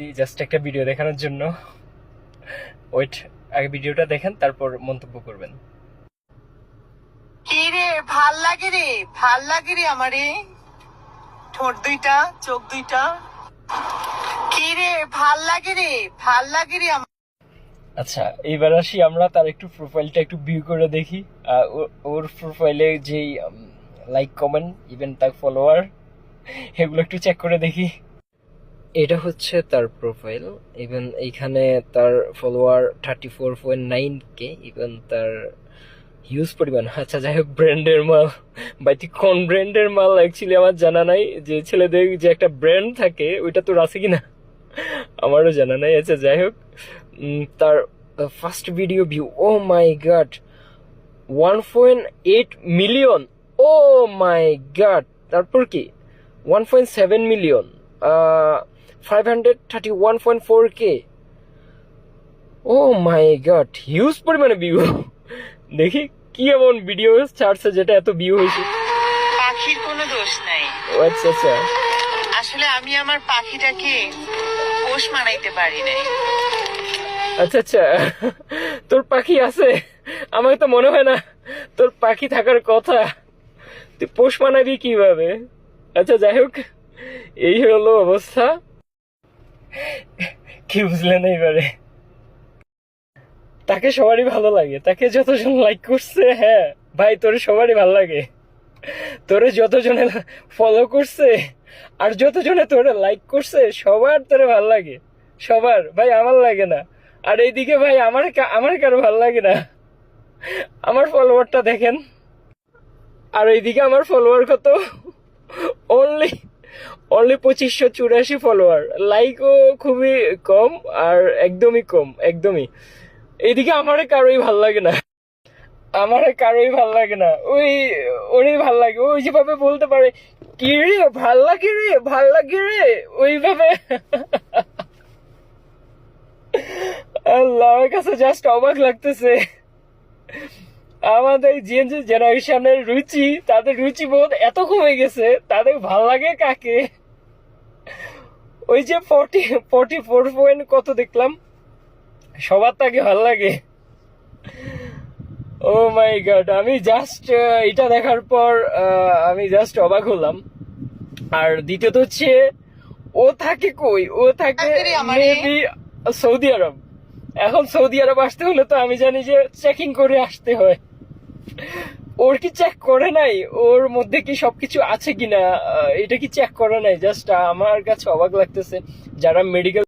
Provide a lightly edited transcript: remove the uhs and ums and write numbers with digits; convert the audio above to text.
Just একটা video দেখানোর জন্য। ওয়েট, আগে ভিডিওটা দেখেন তারপর মন্তব্য করবেন। কি রে, ভাল লাগে রে আমারে, ঠোঁট দুইটা, চোখ দুইটা। কি রে, ভাল লাগে রে আমার। আচ্ছা, এইবার আসি আমরা তার একটু প্রোফাইলটা একটু ভিউ করে দেখি। ওর প্রোফাইলে যেই লাইক, কমেন্ট, ইভেন তার ফলোয়ার, এগুলো একটু চেক করে দেখি। এটা হচ্ছে তার প্রোফাইল। ইভেন এইখানে তার ফলোয়ার 34.9K। ইভেন তার হিউজ পরিমাণ। আচ্ছা যাই হোক, ব্র্যান্ডের মাল। ভাই তুই কোন ব্র্যান্ডের মাল অ্যাকচুয়ালি আমার জানা নাই। যে ছেলেদের যে একটা ব্র্যান্ড থাকে ওইটা তোর আছে কিনা আমারও জানা নাই। আচ্ছা যাই হোক, তার ফার্স্ট ভিডিও ভিউ, ও মাই গড, 1.8 মিলিয়ন। ও মাই গড। তারপর কি 1.7 মিলিয়ন, 531.4K। ও মাই গড, হিউজ পরিমাণে ভিউ। দেখি কি এমন ভিডিও ছাড়ছে যেটা এত ভিউ হয়েছে। পাখির কোনো দোষ নাই। আচ্ছা আচ্ছা, আসলে আমি আমার পাখিটাকে পোষ মানাইতে পারি নাই। আচ্ছা আচ্ছা, তোর পাখি আছে? আমার তো মনে হয় না তোর পাখি থাকার কথা। তুই পোষ মানাবি কিভাবে? আচ্ছা যাই হোক, এই হলো অবস্থা। কি বুঝলেন এইবারে? তাকে সবারই ভালো লাগে, তাকে যতজন লাইক করছে। হ্যাঁ ভাই, তোরে সবারই ভালো লাগে। তোরে যতজনে ফলো করছে আর যতজনে তোরে লাইক করছে সবার তোরে ভালো লাগে, সবার। ভাই আমার লাগে না। আর এইদিকে ভাই আমার কারো ভালো লাগে না। আমার ফলোয়ারটা দেখেন, আর এইদিকে আমার ফলোয়ার কত, অনলি 2584 ফলোয়ার। লাইকও খুবই কম, আর একদমই কম, একদমই। এইদিকে আমার কারোই ভাল লাগে না, আমার কারোই ভাল লাগে না। ওরই ভাল লাগে, ওই যেভাবে বলতে পারে কি রে ভাল লাগে রে, ভাল লাগে রে, ওইভাবে। আল্লাহর কাছে জাস্ট অবাক লাগতেছে। আমাদের জিএনজি জেনারেশনের রুচি, তাদের রুচিবোধ এত কমে গেছে, তাদের ভাল লাগে কাকে? ওই যে 44 পয়েন্ট কত দেখলাম, সবার তাকে ভাল লাগে। ও মাই গড, আমি জাস্ট এটা দেখার পর আমি জাস্ট অবাক হলাম। আর দ্বিতীয়ত হচ্ছে, ও থাকে কই? ও থাকে মেবি সৌদি আরব। এখন সৌদি আরব আসতে হলে তো আমি জানি যে চেকিং করে আসতে হয়। ওর কি চেক করে নাই? ওর মধ্যে কি সবকিছু আছে কিনা এটা কি চেক করে নাই? জাস্ট আমার কাছে অবাক লাগতেছে। যারা মেডিকেল